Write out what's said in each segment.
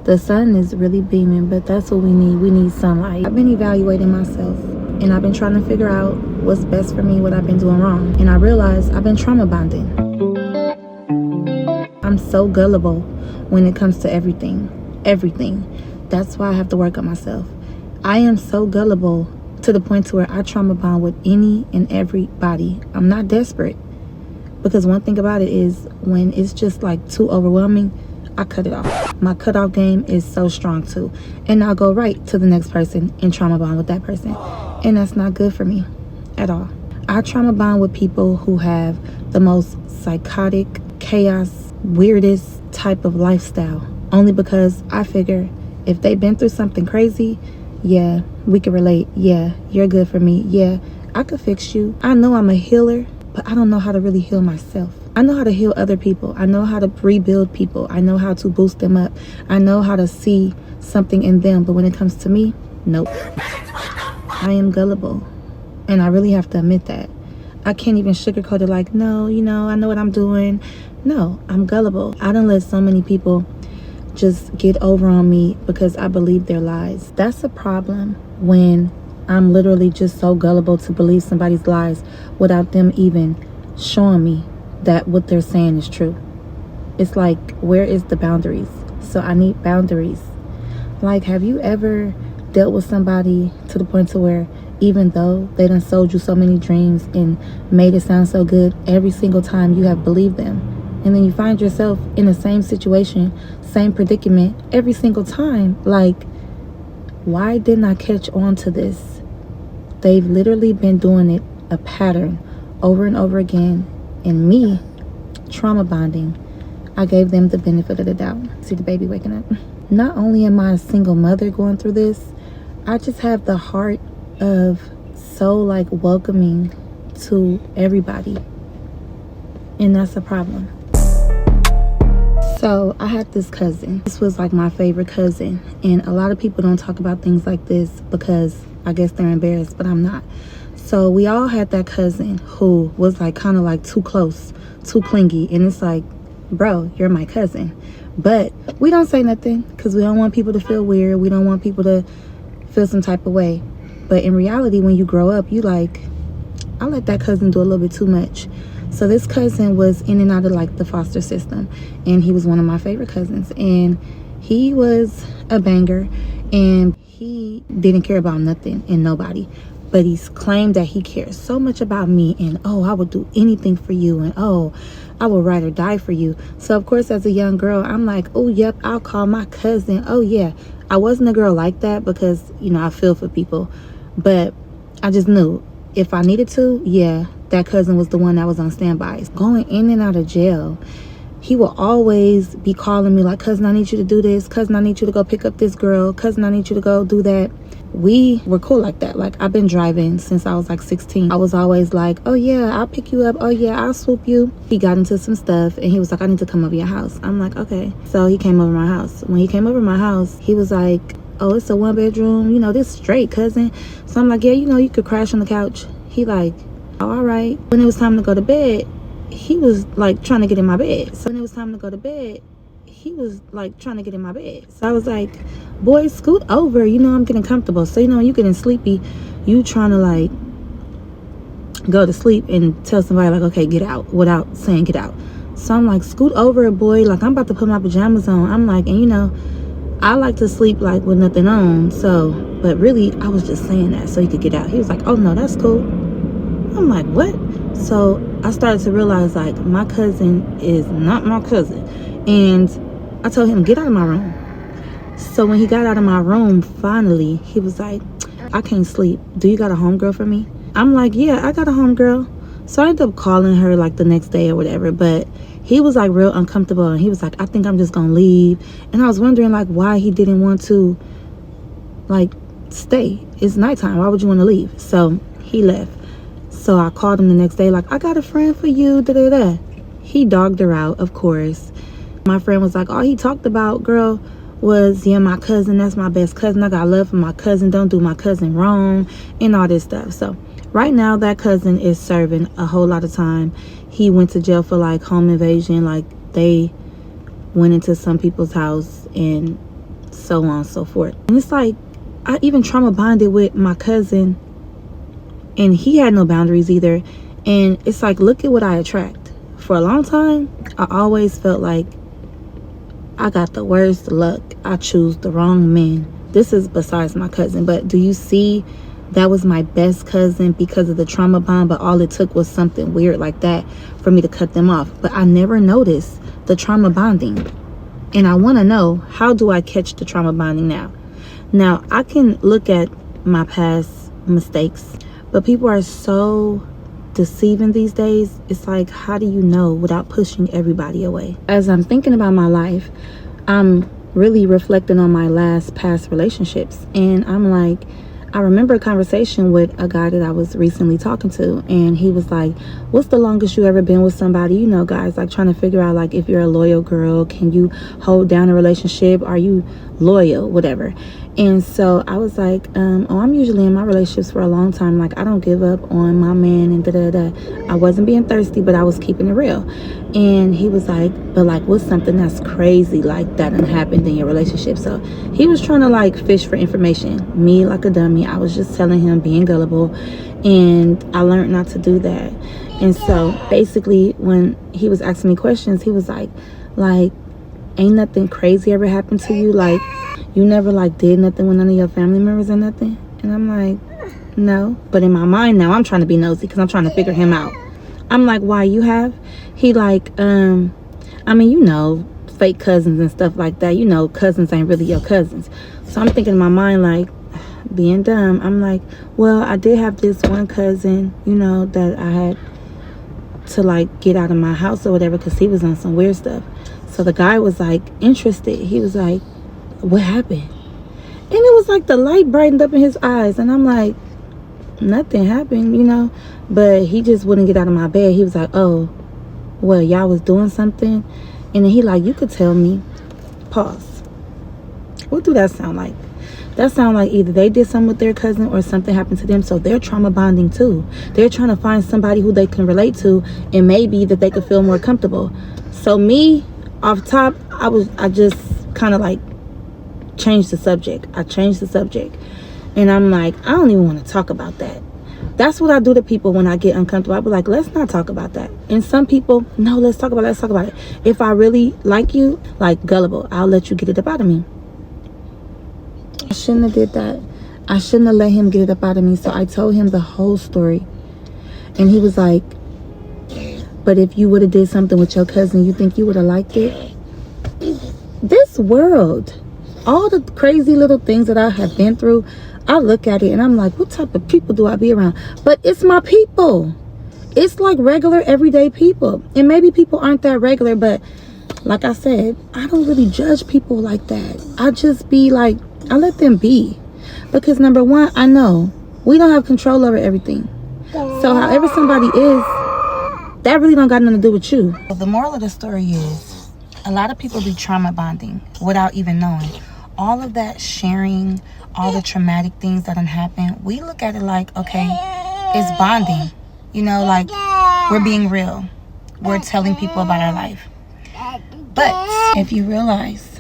The sun is really beaming, but that's what we need. We need sunlight. I've been evaluating myself, and I've been trying to figure out what's best for me, what I've been doing wrong. And I realized I've been trauma bonding. I'm so gullible when it comes to everything. Everything. That's why I have to work on myself. I am so gullible to the point to where I trauma bond with any and everybody. I'm not desperate. Because one thing about it is when it's just like too overwhelming, I cut it off. My cutoff game is so strong too. And I'll go right to the next person and trauma bond with that person. And that's not good for me at all. I trauma bond with people who have the most psychotic, chaos, weirdest type of lifestyle. Only because I figure if they've been through something crazy, yeah, we can relate. Yeah, you're good for me. Yeah, I could fix you. I know I'm a healer, but I don't know how to really heal myself. I know how to heal other people. I know how to rebuild people. I know how to boost them up. I know how to see something in them. But when it comes to me, nope. I am gullible. And I really have to admit that. I can't even sugarcoat it like, no, I know what I'm doing. No, I'm gullible. I done let so many people just get over on me because I believe their lies. That's a problem when I'm literally just so gullible to believe somebody's lies without them even showing me that what they're saying is true. It's like, where is the boundaries? So I need boundaries. Like, have you ever dealt with somebody to the point to where even though they done sold you so many dreams and made it sound so good, every single time you have believed them, and then you find yourself in the same situation, same predicament every single time? Like, why didn't I catch on to this? They've literally been doing it, a pattern, over and over again. And me, trauma bonding, I gave them the benefit of the doubt. See the baby waking up? Not only am I a single mother going through this, I just have the heart of so like welcoming to everybody. And that's a problem. So I had this cousin. This was like my favorite cousin. And a lot of people don't talk about things like this because I guess they're embarrassed, but I'm not. So we all had that cousin who was like kind of like too close, too clingy. And it's like, bro, you're my cousin. But we don't say nothing because we don't want people to feel weird. We don't want people to feel some type of way. But in reality, when you grow up, you like, I let that cousin do a little bit too much. So this cousin was in and out of like the foster system. And he was one of my favorite cousins. And he was a banger. And he didn't care about nothing and nobody. But he's claimed that he cares so much about me, and oh, I would do anything for you, and oh, I will ride or die for you. So of course, as a young girl, I'm like, oh, yep, I'll call my cousin. Oh yeah, I wasn't a girl like that because, I feel for people, but I just knew if I needed to, yeah, that cousin was the one that was on standby. Going in and out of jail, he will always be calling me like, cousin, I need you to do this. Cousin, I need you to go pick up this girl. Cousin, I need you to go do that. We were cool like that. Like, I've been driving since I was like 16. I was always like, oh yeah, I'll pick you up. Oh yeah, I'll swoop you. He got into some stuff and he was like, I need to come over your house. I'm like, okay. So he came over my house. When he came over my house, he was like, oh, it's a 1-bedroom, this straight, cousin. So I'm like, yeah, you could crash on the couch. He like, oh, all right. When it was time to go to bed, he was like trying to get in my bed. So when it was time to go to bed, he was like trying to get in my bed. So I was like, boy, scoot over. I'm getting comfortable. So, when you getting sleepy, you trying to like go to sleep and tell somebody like, okay, get out, without saying get out. So I'm like, scoot over, boy. Like, I'm about to put my pajamas on. I'm like, and I like to sleep like with nothing on. So, but really, I was just saying that so he could get out. He was like, oh no, that's cool. I'm like, what? So I started to realize like my cousin is not my cousin. And I told him, get out of my room. So when he got out of my room, finally, he was like, I can't sleep. Do you got a homegirl for me? I'm like, yeah, I got a homegirl. So I ended up calling her like the next day or whatever. But he was like real uncomfortable. And he was like, I think I'm just going to leave. And I was wondering like why he didn't want to like stay. It's nighttime. Why would you want to leave? So he left. So I called him the next day like, I got a friend for you. Da, da, da. He dogged her out, of course. My friend was like, all he talked about, girl, was, yeah, my cousin, that's my best cousin. I got love for my cousin. Don't do my cousin wrong and all this stuff. So right now that cousin is serving a whole lot of time. He went to jail for like home invasion. Like, they went into some people's house and so on and so forth. And it's like, I even trauma bonded with my cousin, and he had no boundaries either. And it's like, look at what I attract. For a long time, I always felt like I got the worst luck. I choose the wrong men. This is besides my cousin, but do you see, that was my best cousin because of the trauma bond, but all it took was something weird like that for me to cut them off. But I never noticed the trauma bonding, and I want to know, how do I catch the trauma bonding now? Now, I can look at my past mistakes, but people are so deceiving these days. It's like, how do you know without pushing everybody away? As I'm thinking about my life, I'm really reflecting on my past relationships, and I'm like, I remember a conversation with a guy that I was recently talking to, and he was like, what's the longest you ever been with somebody? You know, guys like trying to figure out like if you're a loyal girl, can you hold down a relationship, are you loyal, whatever. And so I was like, I'm usually in my relationships for a long time. Like, I don't give up on my man and I wasn't being thirsty, but I was keeping it real. And he was like, but like, what's something that's crazy like that done happened in your relationship? So he was trying to like fish for information. Me, like a dummy, I was just telling him, being gullible, and I learned not to do that. And so basically, when he was asking me questions, he was like, ain't nothing crazy ever happened to you? Like, you never like did nothing with none of your family members or nothing? And I'm like, no. But in my mind now, I'm trying to be nosy because I'm trying to figure him out. I'm like, why, you have? He like, I mean, you know, fake cousins and stuff like that. You know, cousins ain't really your cousins. So I'm thinking in my mind, like, being dumb, I'm like, well, I did have this one cousin, you know, that I had to like get out of my house or whatever because he was on some weird stuff. So the guy was like interested. He was like, what happened? And it was like the light brightened up in his eyes, and I'm like, nothing happened, you know. But he just wouldn't get out of my bed. He was like, oh, well, y'all was doing something? And then he like, you could tell me. Pause. What do that sound like? That sound like either they did something with their cousin or something happened to them, so they're trauma bonding too. They're trying to find somebody who they can relate to, and maybe that they could feel more comfortable. So me, off top, I just kind of like changed the subject. I changed the subject, and I'm like, I don't even want to talk about that. That's what I do to people when I get uncomfortable. I be like, let's not talk about that. And some people, no, let's talk about it. If I really like you, like Gullible, I'll let you get it up out of me. I shouldn't have did that. I shouldn't have let him get it up out of me. So I told him the whole story, and he was like, but if you would have did something with your cousin, you think you would have liked it? This world, all the crazy little things that I have been through, I look at it and I'm like, what type of people do I be around? But it's my people. It's like regular everyday people. And maybe people aren't that regular, but like I said, I don't really judge people like that. I just be like, I let them be. Because number one, I know we don't have control over everything. So however somebody is, that really don't got nothing to do with you. The moral of the story is, a lot of people be trauma bonding without even knowing. All of that sharing, all the traumatic things that done happen, we look at it like, okay, it's bonding. You know, like, we're being real. We're telling people about our life. But if you realize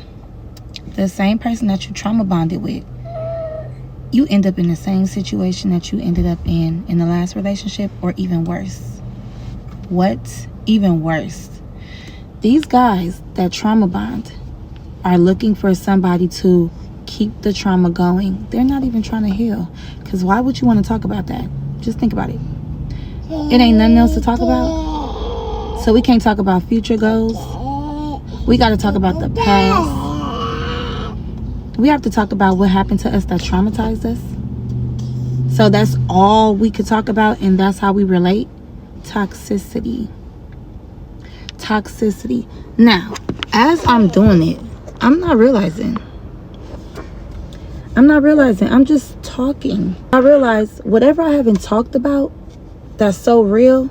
the same person that you trauma bonded with, you end up in the same situation that you ended up in the last relationship, or even worse. What? Even worse. These guys that trauma bond are looking for somebody to keep the trauma going. They're not even trying to heal. Because why would you want to talk about that? Just think about it. It ain't nothing else to talk about. So we can't talk about future goals. We got to talk about the past. We have to talk about what happened to us that traumatized us. So that's all we could talk about, and that's how we relate. Toxicity. Now, as I'm doing it, I'm not realizing. I'm just talking. I realize whatever I haven't talked about that's so real,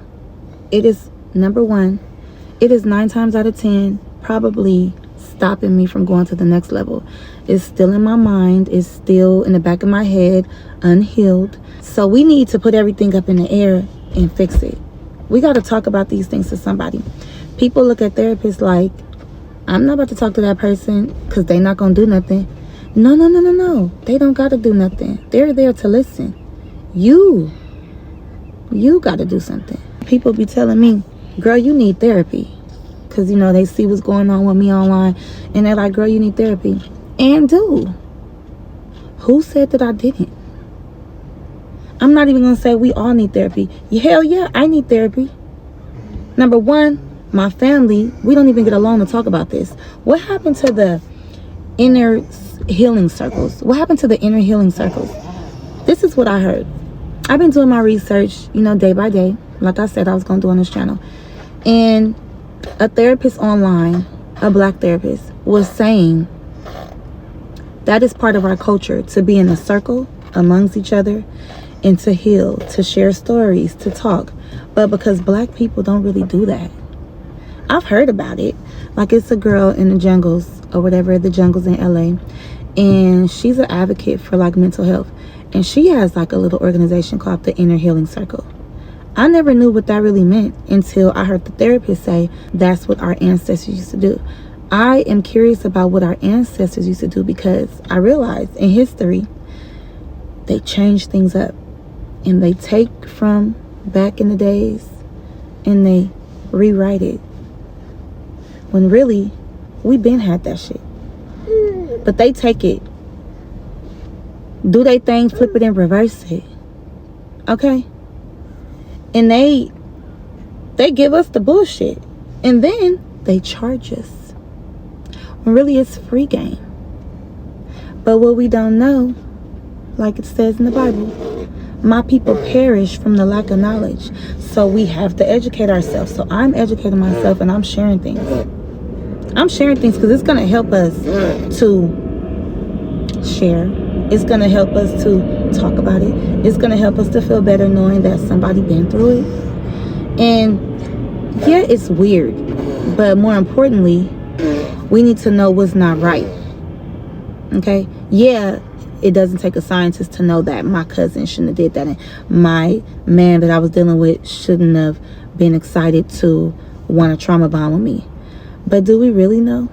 it is, number one, it is 9 times out of 10 probably stopping me from going to the next level. It's still in my mind. It's still in the back of my head, unhealed. So we need to put everything up in the air and fix it. We got to talk about these things to somebody. People look at therapists like, I'm not about to talk to that person because they're not going to do nothing. No, no, no, no, no. They don't got to do nothing. They're there to listen. You got to do something. People be telling me, girl, you need therapy. Because, they see what's going on with me online. And they're like, girl, you need therapy. And dude, who said that I didn't? I'm not even going to say we all need therapy. Hell yeah, I need therapy. Number one, my family, we don't even get along to talk about this. What happened to the inner healing circles? What happened to the inner healing circles? This is what I heard. I've been doing my research, day by day. Like I said, I was going to do on this channel. And a therapist online, a black therapist, was saying that is part of our culture, to be in a circle amongst each other and to heal, to share stories, to talk. But because black people don't really do that. I've heard about it. Like, it's a girl in the jungles or whatever, the jungles in LA. And she's an advocate for like mental health. And she has like a little organization called the Inner Healing Circle. I never knew what that really meant until I heard the therapist say that's what our ancestors used to do. I am curious about what our ancestors used to do because I realized in history, they change things up. And they take from back in the days and they rewrite it. When really, we been had that shit. But they take it, do they thing, flip it and reverse it. Okay? And they give us the bullshit. And then they charge us. When really it's free game. But what we don't know, like it says in the Bible, my people perish from the lack of knowledge. So we have to educate ourselves. So I'm educating myself and I'm sharing things. I'm sharing things because it's going to help us to share. It's going to help us to talk about it. It's going to help us to feel better knowing that somebody been through it. And yeah, it's weird. But more importantly, we need to know what's not right. Okay? Yeah, it doesn't take a scientist to know that my cousin shouldn't have did that. And my man that I was dealing with shouldn't have been excited to want to trauma bond with me. But do we really know?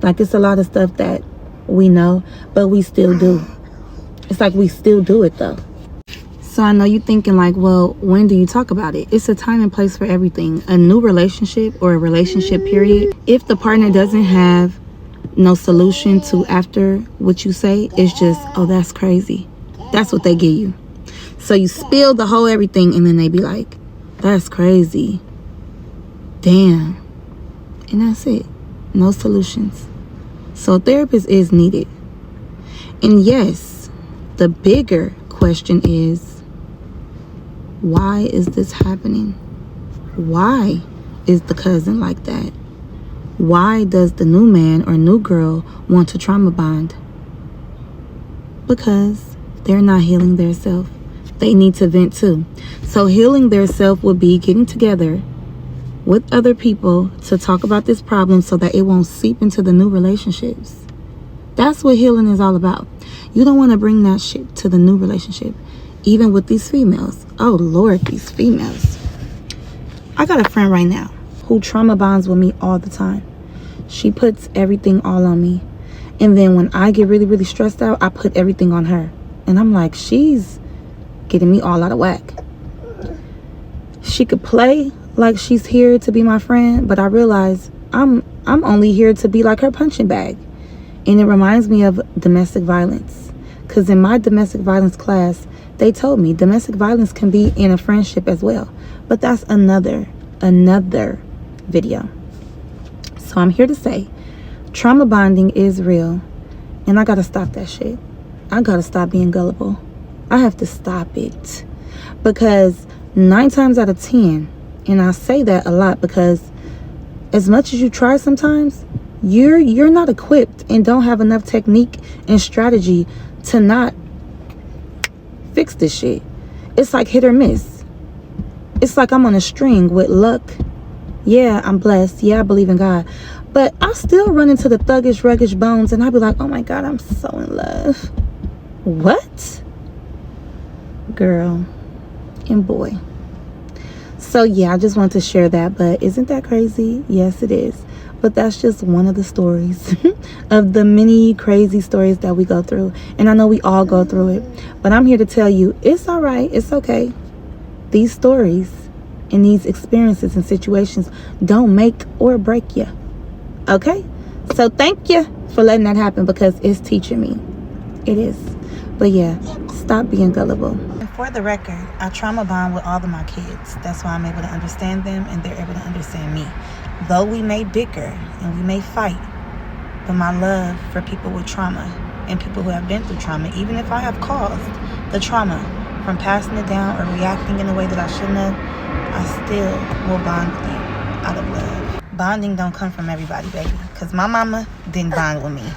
Like, it's a lot of stuff that we know, but we still do. It's like we still do it though. So I know you're thinking like, well, when do you talk about it? It's a time and place for everything. A new relationship or a relationship period, if the partner doesn't have no solution to after what you say, it's just, oh, that's crazy. That's what they give you. So you spill the whole everything and then they be like, that's crazy. Damn. And that's it. No solutions. So a therapist is needed. And yes, the bigger question is, why is this happening? Why is the cousin like that? Why does the new man or new girl want to trauma bond? Because they're not healing their self. They need to vent too. So healing their self would be getting together with other people to talk about this problem so that it won't seep into the new relationships. That's what healing is all about. You don't want to bring that shit to the new relationship. Even with these females. Oh Lord, these females. I got a friend right now who trauma bonds with me all the time. She puts everything all on me. And then when I get really, really stressed out, I put everything on her. And I'm like, she's getting me all out of whack. She could play like she's here to be my friend, but I realize I'm only here to be like her punching bag. And it reminds me of domestic violence. Because in my domestic violence class, they told me domestic violence can be in a friendship as well. But that's another video. So I'm here to say, trauma bonding is real. And I gotta stop that shit. I gotta stop being gullible. I have to stop it. Because 9 times out of 10, and I say that a lot because as much as you try sometimes, you're not equipped and don't have enough technique and strategy to not fix this shit. It's like hit or miss. It's like I'm on a string with luck. Yeah, I'm blessed. Yeah, I believe in God. But I still run into the thuggish, ruggish bones and I'll be like, oh my God, I'm so in love. What? Girl and boy. So yeah, I just wanted to share that. But isn't that crazy? Yes, it is. but that's just one of the stories of the many crazy stories that we go through. And I know we all go through it, but I'm here to tell you it's all right. It's okay. These stories and these experiences and situations don't make or break you. Okay? So thank you for letting that happen, because it's teaching me. It is. But yeah, stop being gullible. And for the record, I trauma bond with all of my kids. That's why I'm able to understand them and they're able to understand me. Though we may bicker and we may fight, but my love for people with trauma and people who have been through trauma, even if I have caused the trauma from passing it down or reacting in a way that I shouldn't have, I still will bond with you out of love. Bonding don't come from everybody, baby, because my mama didn't bond with me.